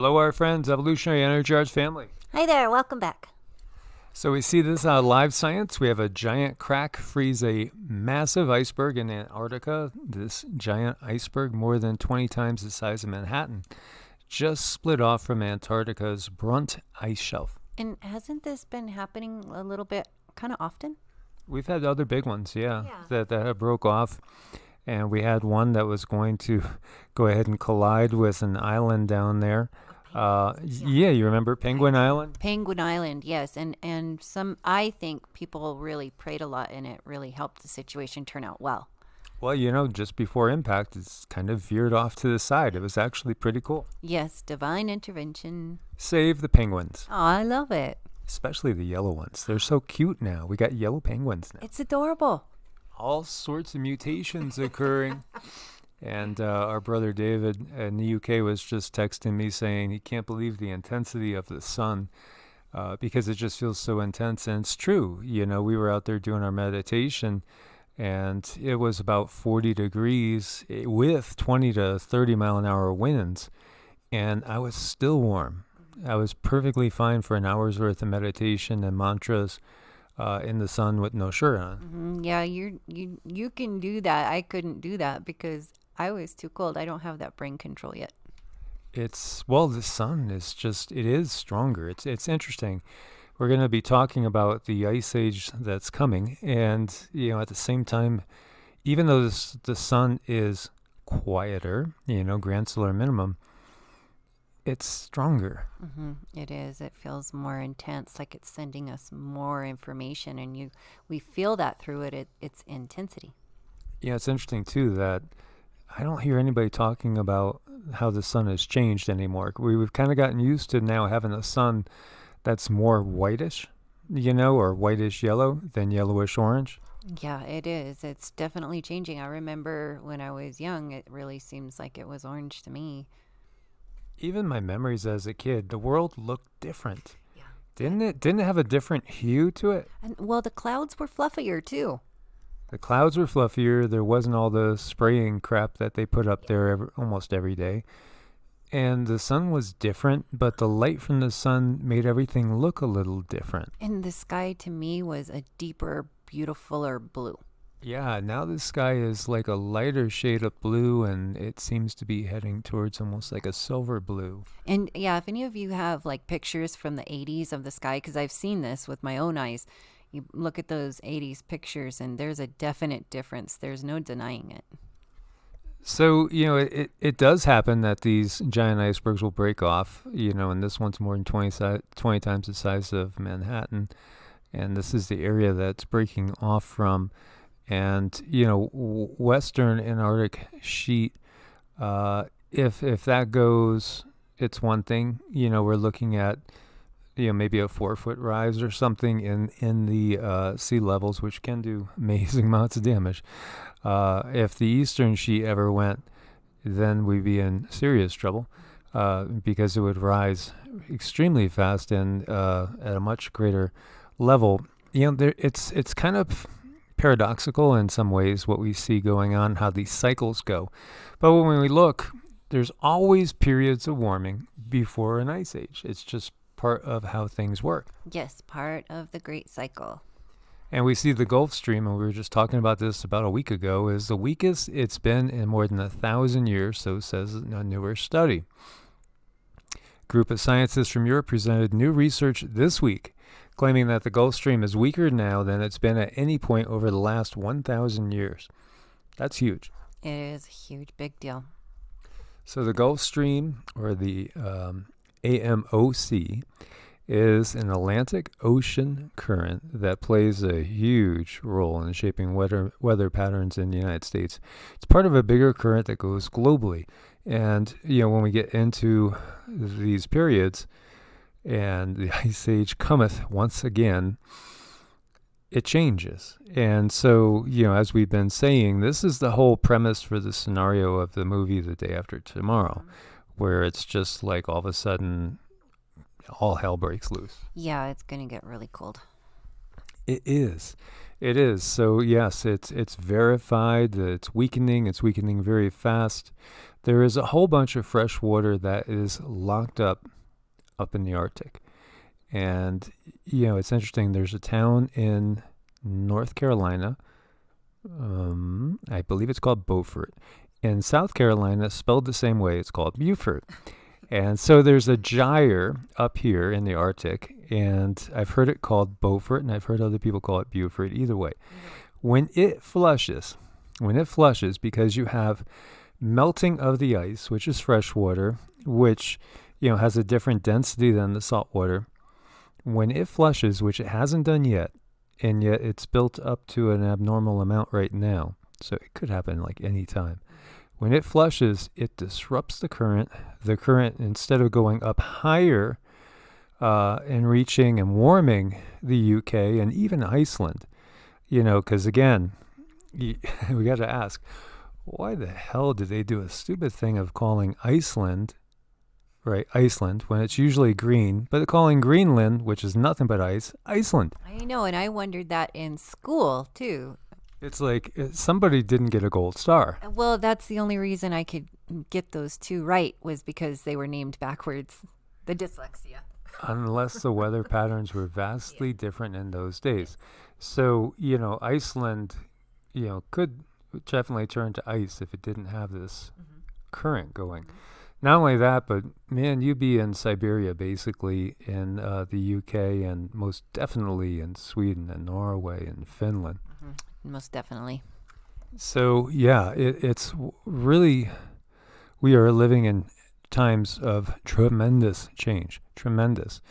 Hello, our friends, Evolutionary Energy Arts family. Hi there, welcome back. So we see this live science. We have a giant crack freeze a massive iceberg in Antarctica. This giant iceberg, more than 20 times the size of Manhattan, just split off from Antarctica's Brunt ice shelf. And hasn't this been happening a little bit kind of often? We've had other big ones, that have broke off. And we had one that was going to go ahead and collide with an island down there. You remember Penguin Island? Penguin Island, yes. And I think people really prayed a lot and it really helped the situation turn out well. Well, just before impact, it's kind of veered off to the side. It was actually pretty cool. Yes, divine intervention. Save the penguins. Oh, I love it. Especially the yellow ones. They're so cute now. We got yellow penguins now. It's adorable. All sorts of mutations occurring. And our brother David in the UK was just texting me saying he can't believe the intensity of the sun because it just feels so intense. And it's true. We were out there doing our meditation and it was about 40 degrees with 20 to 30 mile an hour winds. And I was still warm. I was perfectly fine for an hour's worth of meditation and mantras in the sun with no shirt on. Mm-hmm. Yeah, you can do that. I couldn't do that because I was too cold. I don't have that brain control yet. The sun is it is stronger. It's interesting. We're going to be talking about the ice age that's coming. And, at the same time, even though the sun is quieter, grand solar minimum, it's stronger. Mm-hmm. It is. It feels more intense, like it's sending us more information. And we feel that through it. It's intensity. Yeah, it's interesting, too, that I don't hear anybody talking about how the sun has changed anymore. We've kind of gotten used to now having a sun that's more whitish, or whitish yellow than yellowish orange. Yeah, it is. It's definitely changing. I remember when I was young, it really seems like it was orange to me. Even my memories as a kid, the world looked different. Yeah. Didn't it? Didn't it have a different hue to it? And the clouds were fluffier too. The clouds were fluffier. There wasn't all the spraying crap that they put up there almost every day. And the sun was different, but the light from the sun made everything look a little different. And the sky to me was a deeper, beautifuler blue. Yeah, now the sky is like a lighter shade of blue, and it seems to be heading towards almost like a silver blue. And yeah, if any of you have like pictures from the 80s of the sky, because I've seen this with my own eyes, you look at those 80s pictures and there's a definite difference. There's no denying it. So, it does happen that these giant icebergs will break off, and this one's more than 20 times the size of Manhattan. And this is the area that's breaking off from. And, Western Antarctic sheet, if that goes, it's one thing. We're looking at, maybe a 4-foot rise or something in the sea levels, which can do amazing amounts of damage. If the eastern sheet ever went, then we'd be in serious trouble because it would rise extremely fast and at a much greater level. It's kind of paradoxical in some ways what we see going on, how these cycles go. But when we look, there's always periods of warming before an ice age. It's just part of how things work. Yes, part of the great cycle. And we see the Gulf Stream, and we were just talking about this about a week ago, is the weakest it's been in more than 1,000 years, so says a newer study. A group of scientists from Europe presented new research this week, claiming that the Gulf Stream is weaker now than it's been at any point over the last 1,000 years. That's huge. It is a huge, big deal. So the Gulf Stream, or the AMOC, is an Atlantic Ocean current that plays a huge role in shaping weather patterns in the United States. It's part of a bigger current that goes globally. And, when we get into these periods and the ice age cometh once again, it changes. And so, as we've been saying, this is the whole premise for the scenario of the movie The Day After Tomorrow, where it's just like all of a sudden all hell breaks loose. Yeah, it's going to get really cold. It is. It is. So yes, it's verified that it's weakening. It's weakening very fast. There is a whole bunch of fresh water that is locked up in the Arctic. And it's interesting. There's a town in North Carolina. I believe it's called Beaufort. In South Carolina, spelled the same way, it's called Beaufort. And so there's a gyre up here in the Arctic, and I've heard it called Beaufort, and I've heard other people call it Beaufort. Either way, when it flushes, because you have melting of the ice, which is fresh water, which has a different density than the salt water. When it flushes, which it hasn't done yet, and yet it's built up to an abnormal amount right now, so it could happen like any time. When it flushes, it disrupts the current. The current, instead of going up higher and reaching and warming the UK and even Iceland, because again, we got to ask, why the hell did they do a stupid thing of calling Iceland, right, Iceland, when it's usually green, but calling Greenland, which is nothing but ice, Iceland? I know, and I wondered that in school, too. It's like somebody didn't get a gold star. Well, that's the only reason I could get those two right was because they were named backwards. The dyslexia. Unless the weather patterns were vastly different in those days. So, Iceland, could definitely turn to ice if it didn't have this current going. Not only that, but man, you'd be in Siberia basically in the UK and most definitely in Sweden and Norway and Finland. Most definitely. So, yeah, it's really, we are living in times of tremendous change. Tremendous.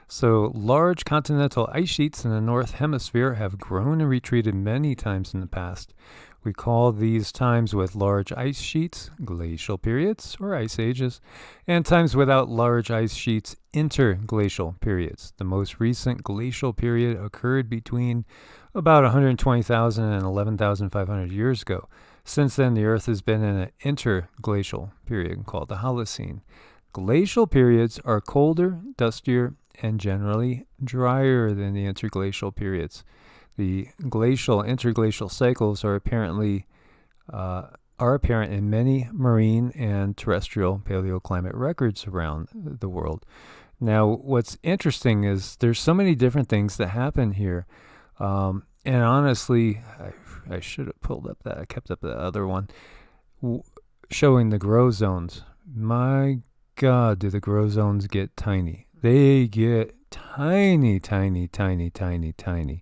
So, large continental ice sheets in the North Hemisphere have grown and retreated many times in the past. We call these times with large ice sheets glacial periods or ice ages, and times without large ice sheets interglacial periods. The most recent glacial period occurred between about 120,000 and 11,500 years ago. Since then, the Earth has been in an interglacial period called the Holocene. Glacial periods are colder, dustier, and generally drier than the interglacial periods. The glacial interglacial cycles are apparent in many marine and terrestrial paleoclimate records around the world. Now, what's interesting is there's so many different things that happen here. And honestly, I should have pulled up that. I kept up the other one showing the grow zones. My God, do the grow zones get tiny. They get tiny, tiny, tiny, tiny, tiny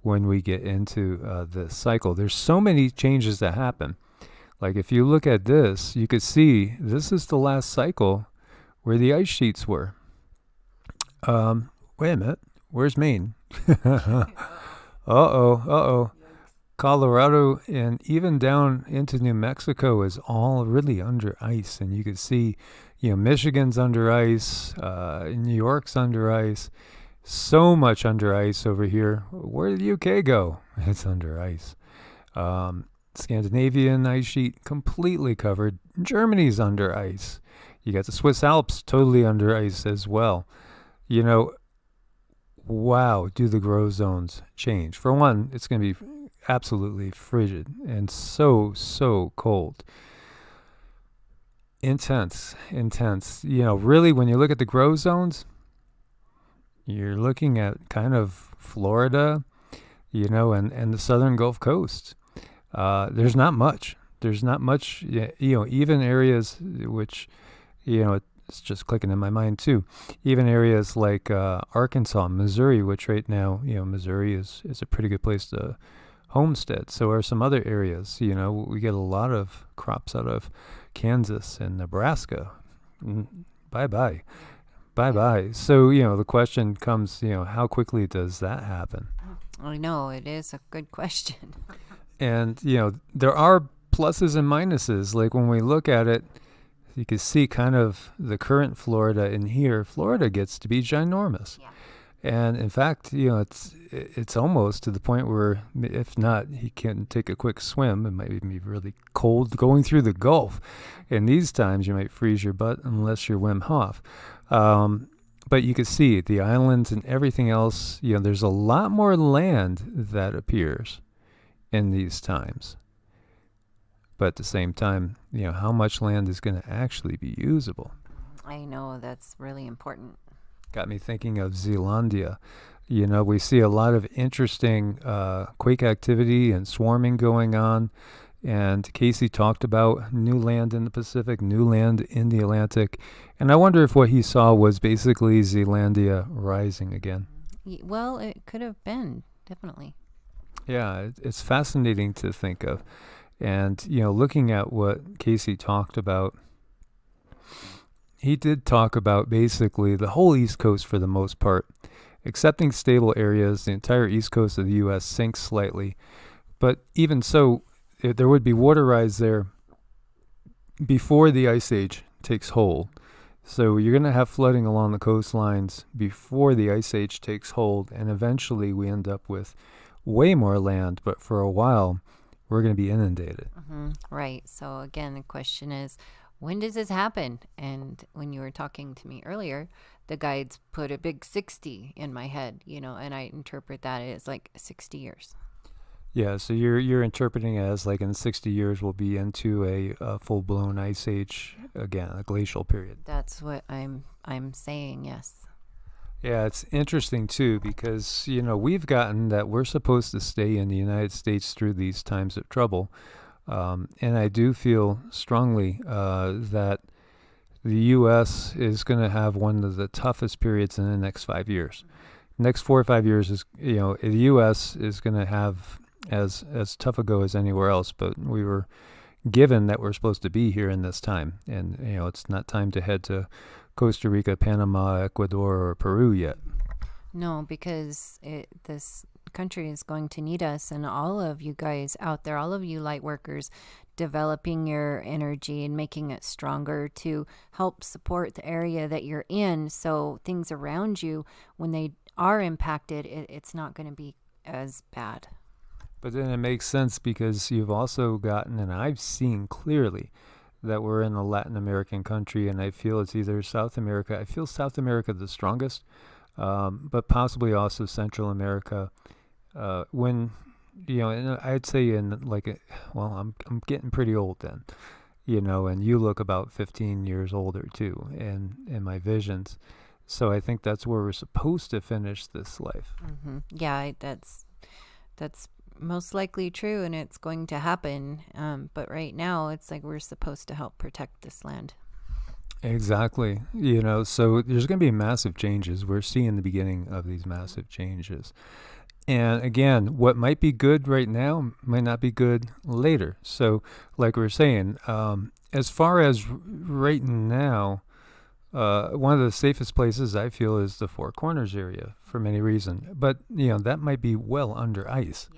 when we get into the cycle. There's so many changes that happen. Like if you look at this, you could see this is the last cycle where the ice sheets were. Wait a minute. Where's Maine? Uh-oh. Colorado and even down into New Mexico is all really under ice. And you could see, Michigan's under ice, New York's under ice, so much under ice over here. Where did the UK go? It's under ice. Scandinavian ice sheet completely covered. Germany's under ice. You got the Swiss Alps totally under ice as well. Wow, do the grow zones change. For one, it's going to be absolutely frigid and so cold. Intense. Really, when you look at the grow zones, you're looking at kind of Florida, and the southern Gulf Coast. There's not much. Even areas which, it's just clicking in my mind too. Even areas like Arkansas, Missouri, which right now, Missouri is a pretty good place to homestead. So are some other areas. We get a lot of crops out of Kansas and Nebraska. Bye-bye. So, the question comes, how quickly does that happen? I know, it is a good question. And, there are pluses and minuses. Like when we look at it, you can see kind of the current Florida in here. Florida gets to be ginormous. Yeah. And in fact, it's almost to the point where if not, he can take a quick swim. It might be really cold going through the Gulf. And these times you might freeze your butt unless you're Wim Hof. But you can see the islands and everything else, there's a lot more land that appears in these times. But at the same time, how much land is going to actually be usable? I know, that's really important. Got me thinking of Zealandia. We see a lot of interesting quake activity and swarming going on. And Casey talked about new land in the Pacific, new land in the Atlantic. And I wonder if what he saw was basically Zealandia rising again. Well, it could have been, definitely. Yeah, it's fascinating to think of. And, looking at what Casey talked about, he did talk about basically the whole East Coast for the most part. Excepting stable areas, the entire East Coast of the U.S. sinks slightly. But even so, there would be water rise there before the Ice Age takes hold. So you're going to have flooding along the coastlines before the Ice Age takes hold, and eventually we end up with way more land, but for a while we're going to be inundated. Right. So again, the question is, when does this happen? And when you were talking to me earlier, the guides put a big 60 in my head, and I interpret that as like 60 years. Yeah, so you're interpreting it as like in 60 years we'll be into a full-blown ice age again, a glacial period. That's what I'm saying, yes. Yeah, it's interesting too because, we've gotten that we're supposed to stay in the United States through these times of trouble. And I do feel strongly that the U.S. is going to have one of the toughest periods in the next 5 years. Next 4 or 5 years is, the U.S. is going to have as tough a go as anywhere else. But we were given that we're supposed to be here in this time. And, it's not time to head to Costa Rica, Panama, Ecuador, or Peru yet. No, because this country is going to need us, and all of you guys out there, all of you light workers, developing your energy and making it stronger to help support the area that you're in, so things around you, when they are impacted, it's not going to be as bad. But then it makes sense because you've also gotten, and I've seen clearly, that we're in a Latin American country, and I feel it's either South America. I feel South America the strongest, but possibly also Central America. When, and I'd say I'm getting pretty old then, and you look about 15 years older too, in my visions. So I think that's where we're supposed to finish this life. Yeah, that's most likely true, and it's going to happen. But right now, it's like we're supposed to help protect this land. Exactly. So there's going to be massive changes. We're seeing the beginning of these massive changes. And again, what might be good right now might not be good later. So like we were saying, as far as right now, one of the safest places I feel is the Four Corners area for many reasons. But, that might be well under ice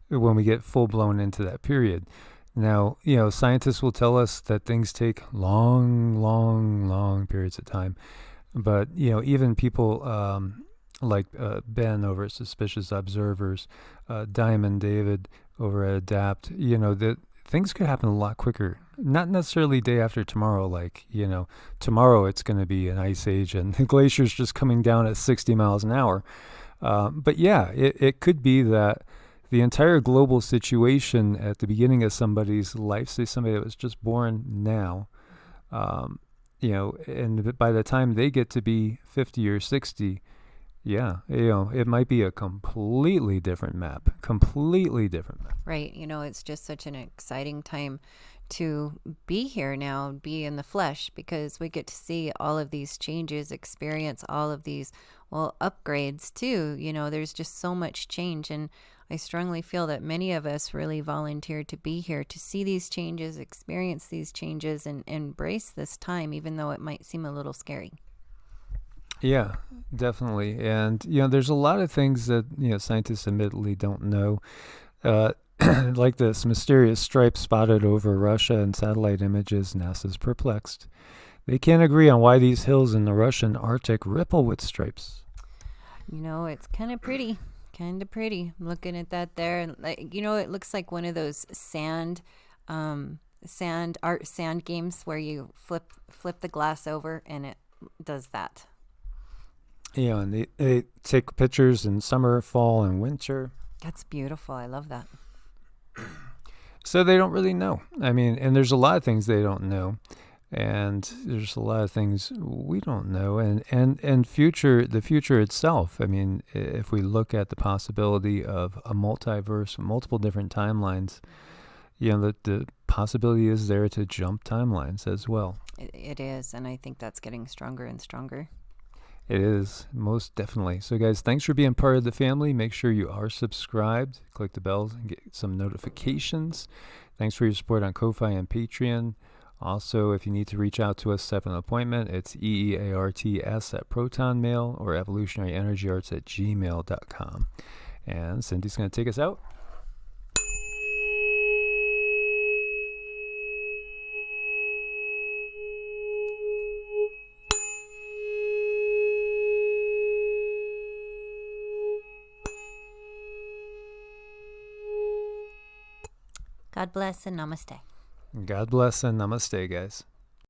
when we get full blown into that period. Now, scientists will tell us that things take long periods of time. But, even people like Ben over at Suspicious Observers, Diamond David over at Adapt, that things could happen a lot quicker. Not necessarily day after tomorrow, like, tomorrow it's going to be an ice age and the glacier's just coming down at 60 miles an hour. But yeah, it could be that the entire global situation at the beginning of somebody's life, say somebody that was just born now, and by the time they get to be 50 or 60, it might be a completely different map. Right. It's just such an exciting time to be here now, be in the flesh, because we get to see all of these changes, experience all of these, upgrades too. There's just so much change. And I strongly feel that many of us really volunteered to be here to see these changes, experience these changes, and embrace this time, even though it might seem a little scary. Yeah, definitely. And, there's a lot of things that, scientists admittedly don't know. Like this mysterious stripe spotted over Russia in satellite images, NASA's perplexed. They can't agree on why these hills in the Russian Arctic ripple with stripes. It's kind of pretty. Looking at that there, and it looks like one of those sand games where you flip the glass over and it does that. And they take pictures in summer, fall, and winter. That's beautiful. I love that. So they don't really know. I mean, and there's a lot of things they don't know. And there's a lot of things we don't know. And the future itself. I mean, if we look at the possibility of a multiverse, multiple different timelines, the possibility is there to jump timelines as well. It is. And I think that's getting stronger and stronger. It is, most definitely. So, guys, thanks for being part of the family. Make sure you are subscribed. Click the bells and get some notifications. Thanks for your support on Ko-Fi and Patreon. Also, if you need to reach out to us, set an appointment. It's EEARTS at ProtonMail or evolutionaryenergyarts at gmail.com. And Cindy's going to take us out. God bless and namaste. God bless and namaste, guys.